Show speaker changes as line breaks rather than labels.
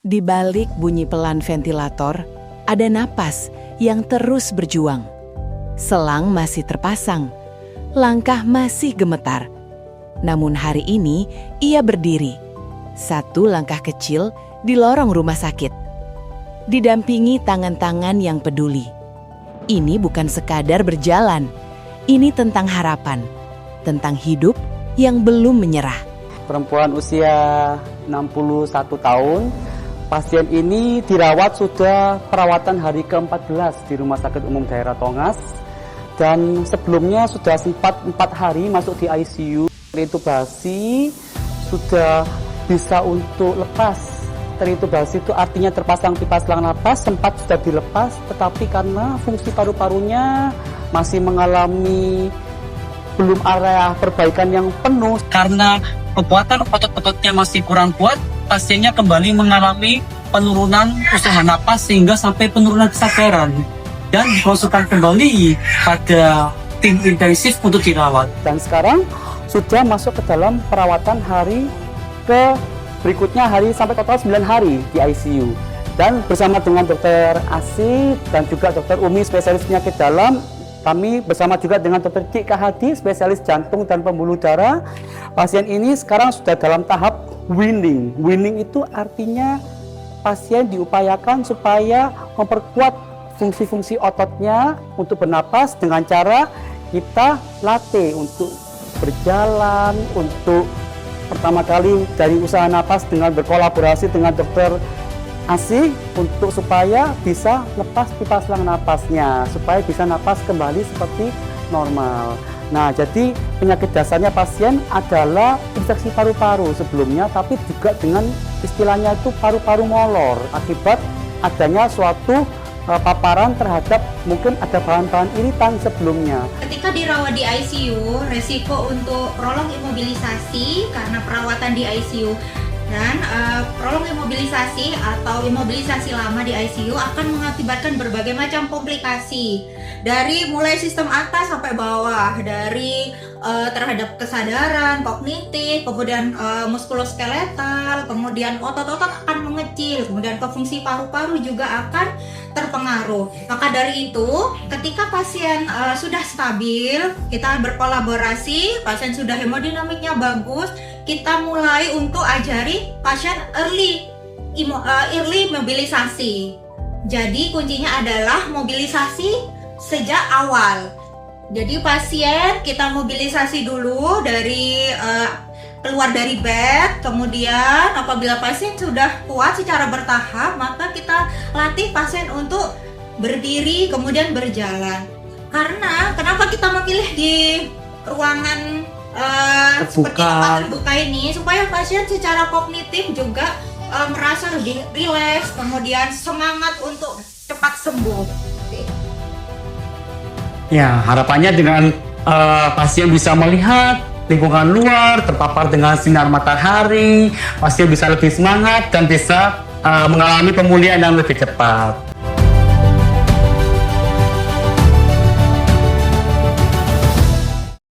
Di balik bunyi pelan ventilator, ada napas yang terus berjuang. Selang masih terpasang, langkah masih gemetar. Namun hari ini ia berdiri, satu langkah kecil di lorong rumah sakit. Didampingi tangan-tangan yang peduli. Ini bukan sekadar berjalan, ini tentang harapan, tentang hidup yang belum menyerah.
Perempuan usia 61 tahun, pasien ini dirawat sudah perawatan hari ke-14 di Rumah Sakit Umum Daerah Tongas. Dan sebelumnya sudah sempat 4 hari masuk di ICU. Terintubasi sudah bisa untuk lepas. Terintubasi itu artinya terpasang pipa selang napas, sempat sudah dilepas, tetapi karena fungsi paru-parunya masih mengalami belum area perbaikan yang penuh.
Karena kekuatan otot-ototnya masih kurang kuat, pasiennya kembali mengalami penurunan usaha napas sehingga sampai penurunan kesadaran dan dimasukkan kembali pada tim intensif untuk dirawat.
Dan sekarang sudah masuk ke dalam perawatan hari ke berikutnya, hari sampai total 9 hari di ICU. Dan bersama dengan dokter Asih dan juga dokter Umi spesialis penyakit dalam, kami bersama juga dengan dokter Dik Hadi spesialis jantung dan pembuluh darah. Pasien ini sekarang sudah dalam tahap weaning. Weaning itu artinya pasien diupayakan supaya memperkuat fungsi-fungsi ototnya untuk bernapas dengan cara kita latih untuk berjalan, untuk pertama kali dari usaha napas dengan berkolaborasi dengan dokter Asih untuk supaya bisa lepas pipa selang napasnya, supaya bisa napas kembali seperti normal. Nah, jadi penyakit dasarnya pasien adalah infeksi paru-paru sebelumnya, tapi juga dengan istilahnya itu paru-paru molor akibat adanya suatu paparan terhadap mungkin ada bahan-bahan iritan sebelumnya.
Ketika dirawat di ICU, resiko untuk prolong imobilisasi karena perawatan di ICU dan prolong imobilisasi atau imobilisasi lama di ICU akan mengakibatkan berbagai macam komplikasi dari mulai sistem atas sampai bawah, dari terhadap kesadaran, kognitif, kemudian muskuloskeletal, kemudian otot-otot akan mengecil, kemudian ke fungsi paru-paru juga akan terpengaruh. Maka dari itu, ketika pasien sudah stabil, kita berkolaborasi, pasien sudah hemodinamiknya bagus, kita mulai untuk ajari pasien early mobilisasi. Jadi kuncinya adalah mobilisasi sejak awal. Jadi pasien kita mobilisasi dulu dari keluar dari bed, kemudian apabila pasien sudah kuat secara bertahap, maka kita latih pasien untuk berdiri kemudian berjalan. Karena kenapa kita memilih di ruangan seperti terbuka ini, supaya pasien secara kognitif juga merasa lebih rileks, kemudian semangat untuk cepat sembuh.
Ya, harapannya dengan pasien bisa melihat lingkungan luar, terpapar dengan sinar matahari, pasien bisa lebih semangat dan bisa mengalami pemulihan yang lebih cepat.